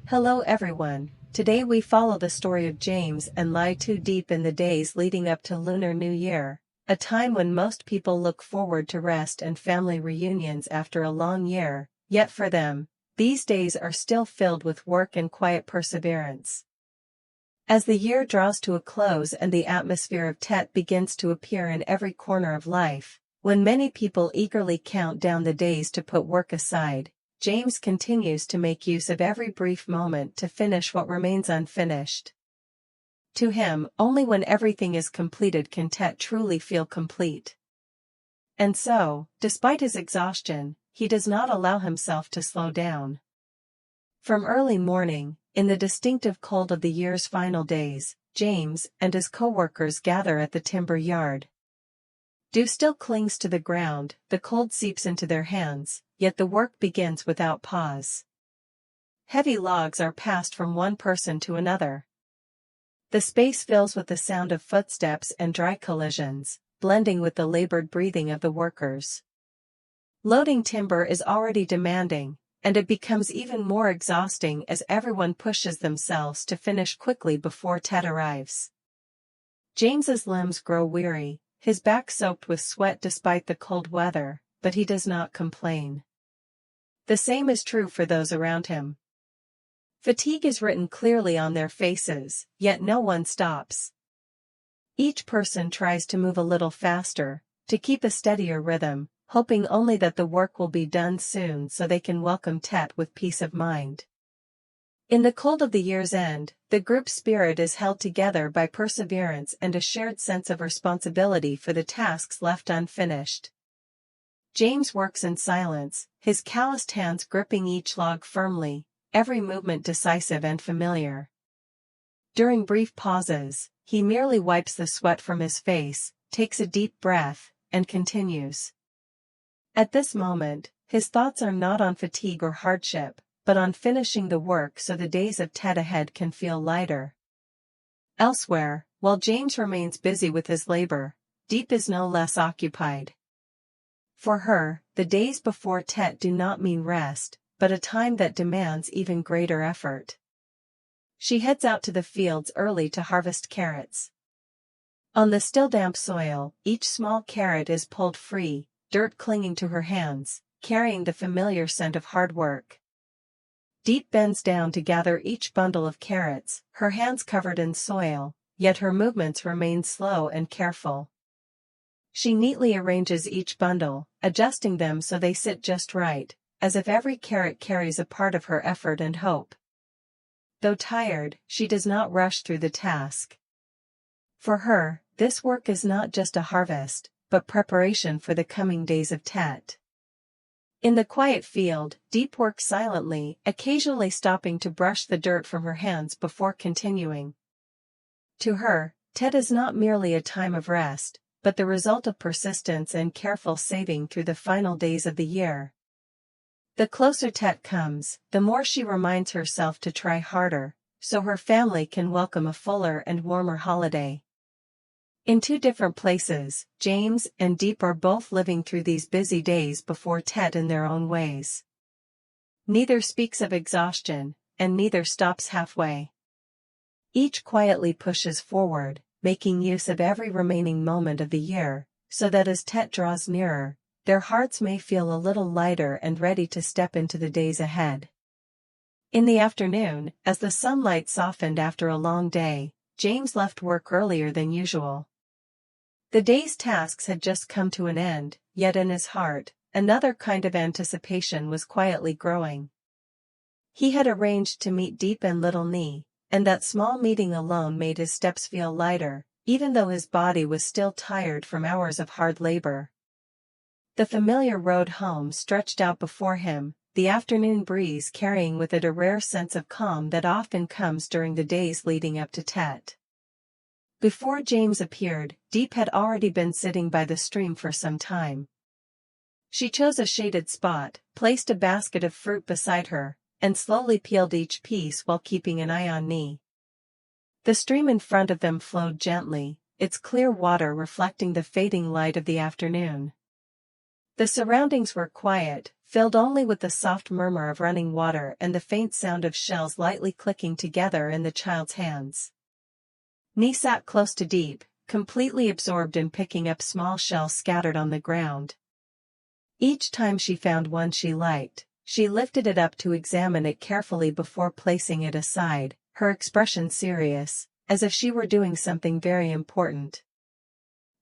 Hello everyone, today we follow the story of James and LyTuDiep in the days leading up to Lunar New Year, a time when most people look forward to rest and family reunions after a long year, yet for them, these days are still filled with work and quiet perseverance. As the year draws to a close and the atmosphere of Tet begins to appear in every corner of life, when many people eagerly count down the days to put work aside, James continues to make use of every brief moment to finish what remains unfinished. To him, only when everything is completed can Tet truly feel complete. And so, despite his exhaustion, he does not allow himself to slow down. From early morning, in the distinctive cold of the year's final days, James and his co-workers gather at the timber yard. Dew still clings to the ground, the cold seeps into their hands, yet the work begins without pause. Heavy logs are passed from one person to another. The space fills with the sound of footsteps and dry collisions, blending with the labored breathing of the workers. Loading timber is already demanding, and it becomes even more exhausting as everyone pushes themselves to finish quickly before Tet arrives. James's limbs grow weary, his back soaked with sweat despite the cold weather, but he does not complain. The same is true for those around him. Fatigue is written clearly on their faces, yet no one stops. Each person tries to move a little faster, to keep a steadier rhythm, hoping only that the work will be done soon so they can welcome Tet with peace of mind. In the cold of the year's end, the group spirit is held together by perseverance and a shared sense of responsibility for the tasks left unfinished. James works in silence, his calloused hands gripping each log firmly, every movement decisive and familiar. During brief pauses, he merely wipes the sweat from his face, takes a deep breath, and continues. At this moment, his thoughts are not on fatigue or hardship, but on finishing the work so the days of Tet ahead can feel lighter. Elsewhere, while James remains busy with his labor, Diep is no less occupied. For her, the days before Tet do not mean rest, but a time that demands even greater effort. She heads out to the fields early to harvest carrots. On the still damp soil, each small carrot is pulled free, dirt clinging to her hands, carrying the familiar scent of hard work. Diep bends down to gather each bundle of carrots, her hands covered in soil, yet her movements remain slow and careful. She neatly arranges each bundle, adjusting them so they sit just right, as if every carrot carries a part of her effort and hope. Though tired, she does not rush through the task. For her, this work is not just a harvest, but preparation for the coming days of Tet. In the quiet field, Diep works silently, occasionally stopping to brush the dirt from her hands before continuing. To her, Tet is not merely a time of rest, but the result of persistence and careful saving through the final days of the year. The closer Tet comes, the more she reminds herself to try harder, so her family can welcome a fuller and warmer holiday. In two different places, James and Diep are both living through these busy days before Tet in their own ways. Neither speaks of exhaustion, and neither stops halfway. Each quietly pushes forward, making use of every remaining moment of the year, so that as Tet draws nearer, their hearts may feel a little lighter and ready to step into the days ahead. In the afternoon, as the sunlight softened after a long day, James left work earlier than usual. The day's tasks had just come to an end, yet in his heart, another kind of anticipation was quietly growing. He had arranged to meet Diep and Little Nee, and that small meeting alone made his steps feel lighter, even though his body was still tired from hours of hard labor. The familiar road home stretched out before him, the afternoon breeze carrying with it a rare sense of calm that often comes during the days leading up to Tet. Before James appeared, Diep had already been sitting by the stream for some time. She chose a shaded spot, placed a basket of fruit beside her, and slowly peeled each piece while keeping an eye on Nee. The stream in front of them flowed gently, its clear water reflecting the fading light of the afternoon. The surroundings were quiet, filled only with the soft murmur of running water and the faint sound of shells lightly clicking together in the child's hands. Nee sat close to Diep, completely absorbed in picking up small shells scattered on the ground. Each time she found one she liked, she lifted it up to examine it carefully before placing it aside, her expression serious, as if she were doing something very important.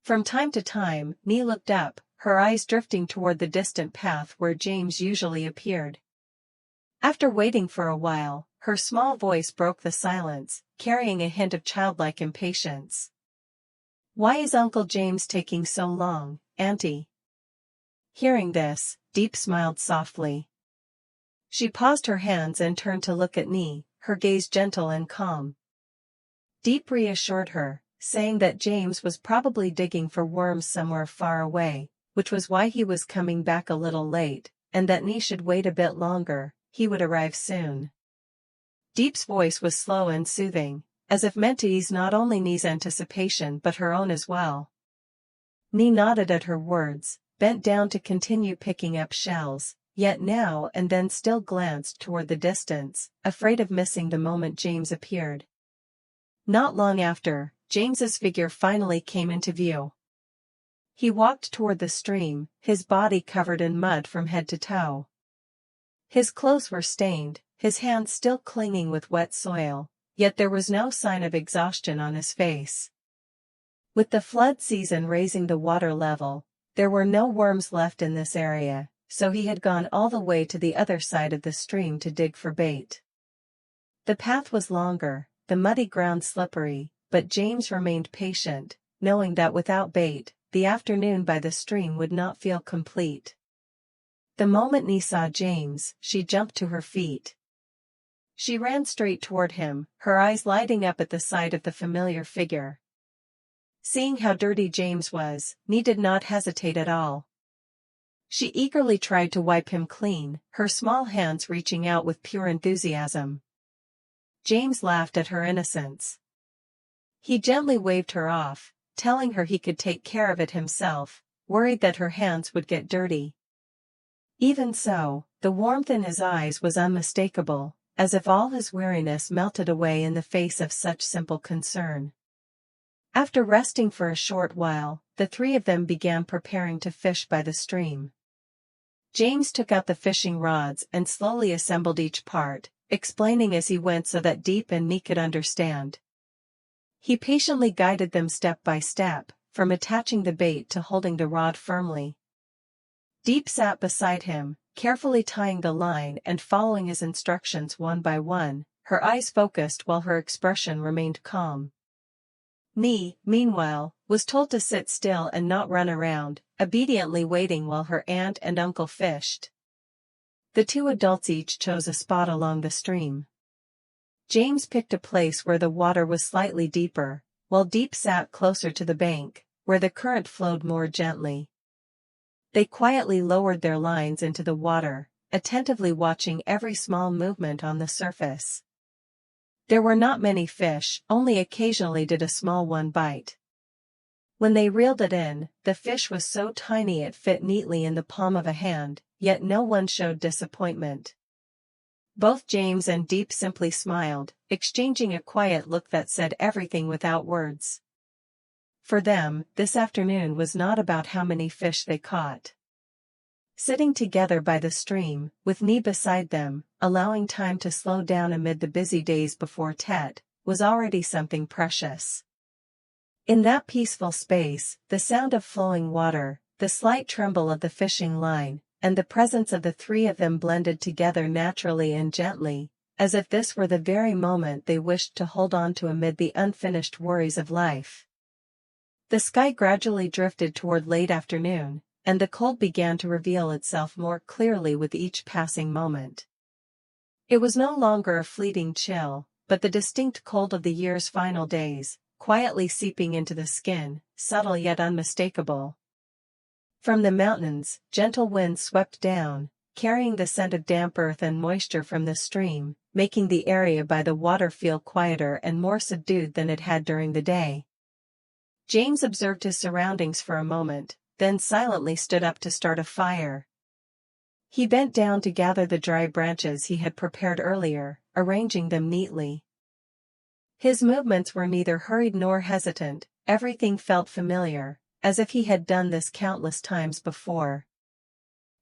From time to time, Nee looked up, her eyes drifting toward the distant path where James usually appeared. After waiting for a while, her small voice broke the silence, carrying a hint of childlike impatience. "Why is Uncle James taking so long, Auntie?" Hearing this, Diep smiled softly. She paused her hands and turned to look at Nee, her gaze gentle and calm. Diep reassured her, saying that James was probably digging for worms somewhere far away, which was why he was coming back a little late, and that Nee should wait a bit longer, he would arrive soon. Diep's voice was slow and soothing, as if meant to ease not only Nee's anticipation but her own as well. Nee nodded at her words, bent down to continue picking up shells, yet now and then still glanced toward the distance, afraid of missing the moment James appeared. Not long after, James's figure finally came into view. He walked toward the stream, his body covered in mud from head to toe. His clothes were stained, his hands still clinging with wet soil, yet there was no sign of exhaustion on his face. With the flood season raising the water level, there were no worms left in this area, so he had gone all the way to the other side of the stream to dig for bait. The path was longer, the muddy ground slippery, but James remained patient, knowing that without bait, the afternoon by the stream would not feel complete. The moment Nee saw James, she jumped to her feet. She ran straight toward him, her eyes lighting up at the sight of the familiar figure. Seeing how dirty James was, Nee did not hesitate at all. She eagerly tried to wipe him clean, her small hands reaching out with pure enthusiasm. James laughed at her innocence. He gently waved her off, telling her he could take care of it himself, worried that her hands would get dirty. Even so, the warmth in his eyes was unmistakable, as if all his weariness melted away in the face of such simple concern. After resting for a short while, the three of them began preparing to fish by the stream. James took out the fishing rods and slowly assembled each part, explaining as he went so that Diep and Nee could understand. He patiently guided them step by step, from attaching the bait to holding the rod firmly. Diep sat beside him, carefully tying the line and following his instructions one by one, her eyes focused while her expression remained calm. Nee, meanwhile, was told to sit still and not run around, obediently waiting while her aunt and uncle fished. The two adults each chose a spot along the stream. James picked a place where the water was slightly deeper, while Diep sat closer to the bank, where the current flowed more gently. They quietly lowered their lines into the water, attentively watching every small movement on the surface. There were not many fish, only occasionally did a small one bite. When they reeled it in, the fish was so tiny it fit neatly in the palm of a hand, yet no one showed disappointment. Both James and Diep simply smiled, exchanging a quiet look that said everything without words. For them, this afternoon was not about how many fish they caught. Sitting together by the stream, with Nee beside them, allowing time to slow down amid the busy days before Tet, was already something precious. In that peaceful space, the sound of flowing water, the slight tremble of the fishing line, and the presence of the three of them blended together naturally and gently, as if this were the very moment they wished to hold on to amid the unfinished worries of life. The sky gradually drifted toward late afternoon, and the cold began to reveal itself more clearly with each passing moment. It was no longer a fleeting chill, but the distinct cold of the year's final days, quietly seeping into the skin, subtle yet unmistakable. From the mountains, gentle winds swept down, carrying the scent of damp earth and moisture from the stream, making the area by the water feel quieter and more subdued than it had during the day. James observed his surroundings for a moment, then silently stood up to start a fire. He bent down to gather the dry branches he had prepared earlier, arranging them neatly. His movements were neither hurried nor hesitant, everything felt familiar, as if he had done this countless times before.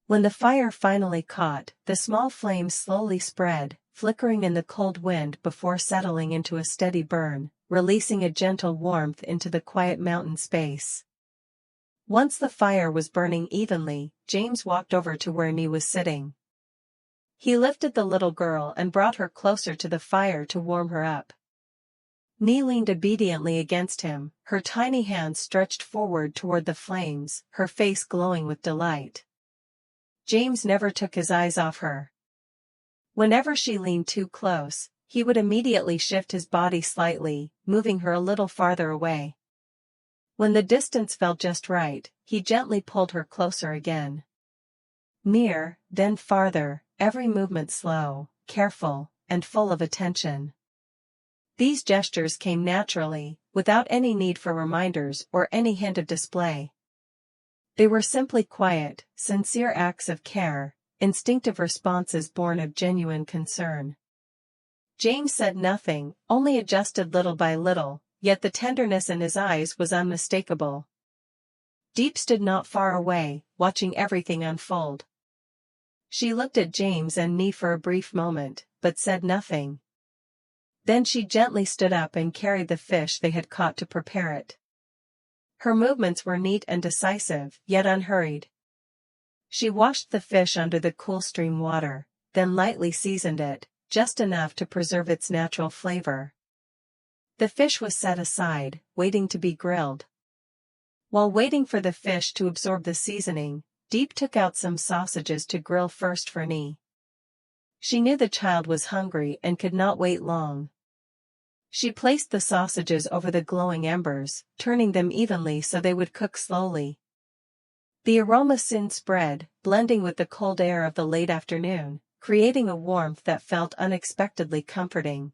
When the fire finally caught, the small flames slowly spread, flickering in the cold wind before settling into a steady burn, releasing a gentle warmth into the quiet mountain space. Once the fire was burning evenly, James walked over to where Nee was sitting. He lifted the little girl and brought her closer to the fire to warm her up. Nee leaned obediently against him, her tiny hands stretched forward toward the flames, her face glowing with delight. James never took his eyes off her. Whenever she leaned too close, he would immediately shift his body slightly, moving her a little farther away. When the distance felt just right, he gently pulled her closer again. Near, then farther, every movement slow, careful, and full of attention. These gestures came naturally, without any need for reminders or any hint of display. They were simply quiet, sincere acts of care, instinctive responses born of genuine concern. James said nothing, only adjusted little by little, yet the tenderness in his eyes was unmistakable. Diep stood not far away, watching everything unfold. She looked at James and Nee for a brief moment, but said nothing. Then she gently stood up and carried the fish they had caught to prepare it. Her movements were neat and decisive, yet unhurried. She washed the fish under the cool stream water, then lightly seasoned it, just enough to preserve its natural flavor. The fish was set aside, waiting to be grilled. While waiting for the fish to absorb the seasoning, Diep took out some sausages to grill first for Nee. She knew the child was hungry and could not wait long. She placed the sausages over the glowing embers, turning them evenly so they would cook slowly. The aroma soon spread, blending with the cold air of the late afternoon, creating a warmth that felt unexpectedly comforting.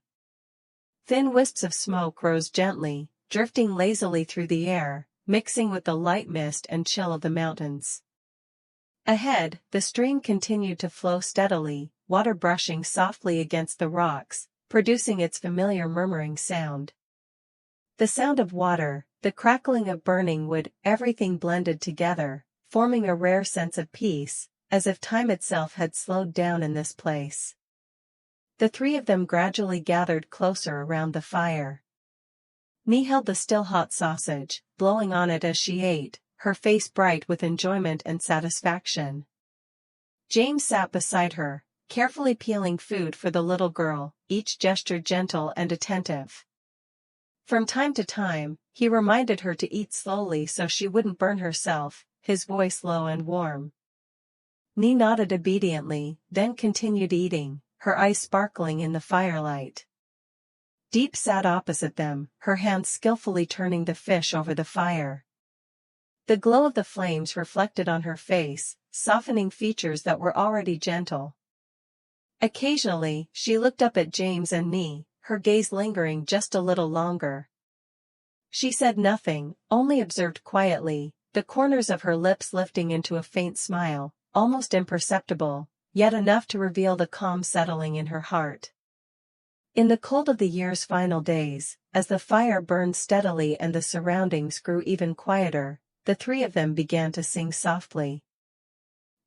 Thin wisps of smoke rose gently, drifting lazily through the air, mixing with the light mist and chill of the mountains. Ahead, the stream continued to flow steadily, water brushing softly against the rocks, producing its familiar murmuring sound. The sound of water, the crackling of burning wood, everything blended together, forming a rare sense of peace, as if time itself had slowed down in this place. The three of them gradually gathered closer around the fire. Nee held the still hot sausage, blowing on it as she ate, her face bright with enjoyment and satisfaction. James sat beside her, carefully peeling food for the little girl, each gesture gentle and attentive. From time to time, he reminded her to eat slowly so she wouldn't burn herself, his voice low and warm. Nee nodded obediently, then continued eating, her eyes sparkling in the firelight. Diep sat opposite them, her hands skillfully turning the fish over the fire. The glow of the flames reflected on her face, softening features that were already gentle. Occasionally, she looked up at James and Nee, her gaze lingering just a little longer. She said nothing, only observed quietly, the corners of her lips lifting into a faint smile, almost imperceptible, yet enough to reveal the calm settling in her heart. In the cold of the year's final days, as the fire burned steadily and the surroundings grew even quieter, the three of them began to sing softly.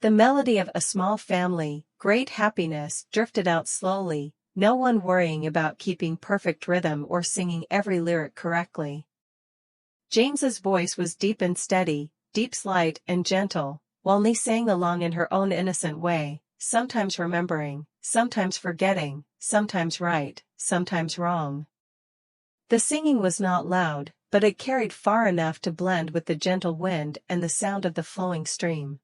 The melody of A Small Family, Great Happiness, drifted out slowly, no one worrying about keeping perfect rhythm or singing every lyric correctly. James's voice was deep and steady, Diep's light and gentle, while Nee sang along in her own innocent way, sometimes remembering, sometimes forgetting, sometimes right, sometimes wrong. The singing was not loud, but it carried far enough to blend with the gentle wind and the sound of the flowing stream.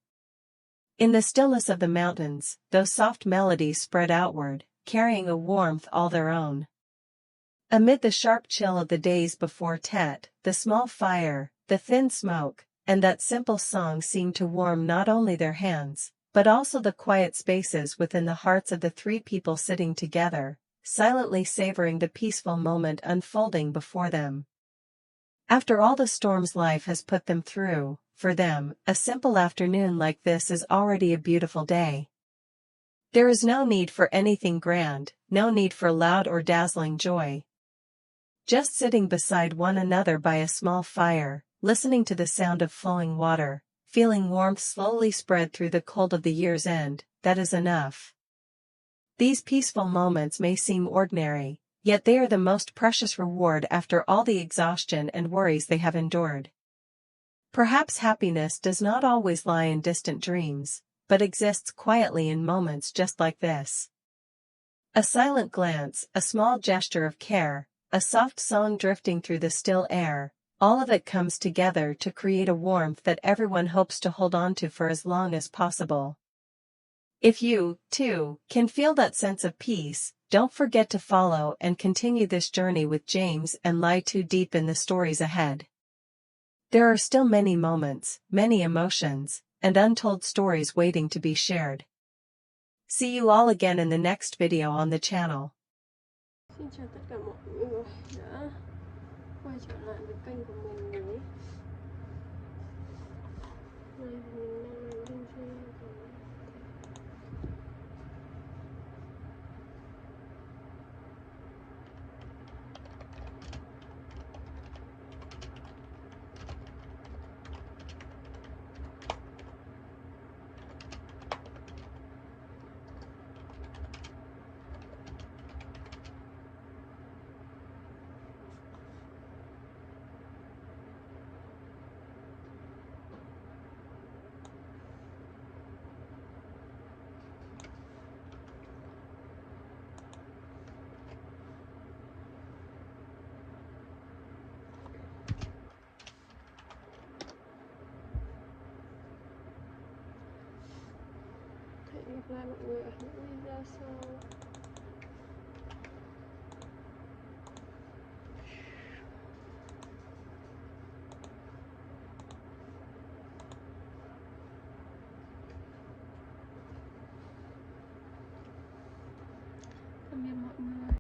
In the stillness of the mountains, those soft melodies spread outward, carrying a warmth all their own. Amid the sharp chill of the days before Tet, the small fire, the thin smoke, and that simple song seemed to warm not only their hands, but also the quiet spaces within the hearts of the three people sitting together, silently savoring the peaceful moment unfolding before them. After all the storms life has put them through, For them, a simple afternoon like this is already a beautiful day. There is no need for anything grand, no need for loud or dazzling joy. Just sitting beside one another by a small fire, listening to the sound of flowing water, feeling warmth slowly spread through the cold of the year's end, that is enough. These peaceful moments may seem ordinary, yet they are the most precious reward after all the exhaustion and worries they have endured. Perhaps happiness does not always lie in distant dreams, but exists quietly in moments just like this. A silent glance, a small gesture of care, a soft song drifting through the still air, all of it comes together to create a warmth that everyone hopes to hold on to for as long as possible. If you, too, can feel that sense of peace, don't forget to follow and continue this journey with James and LyTuDiep in the stories ahead. There are still many moments, many emotions, and untold stories waiting to be shared. See you all again in the next video on the channel. Xin chào tất cả mọi người đã quay trở lại với kênh của mình nhé. Nay mình đang làm bên trên hẹn gặp lại mọi người ở những video sau.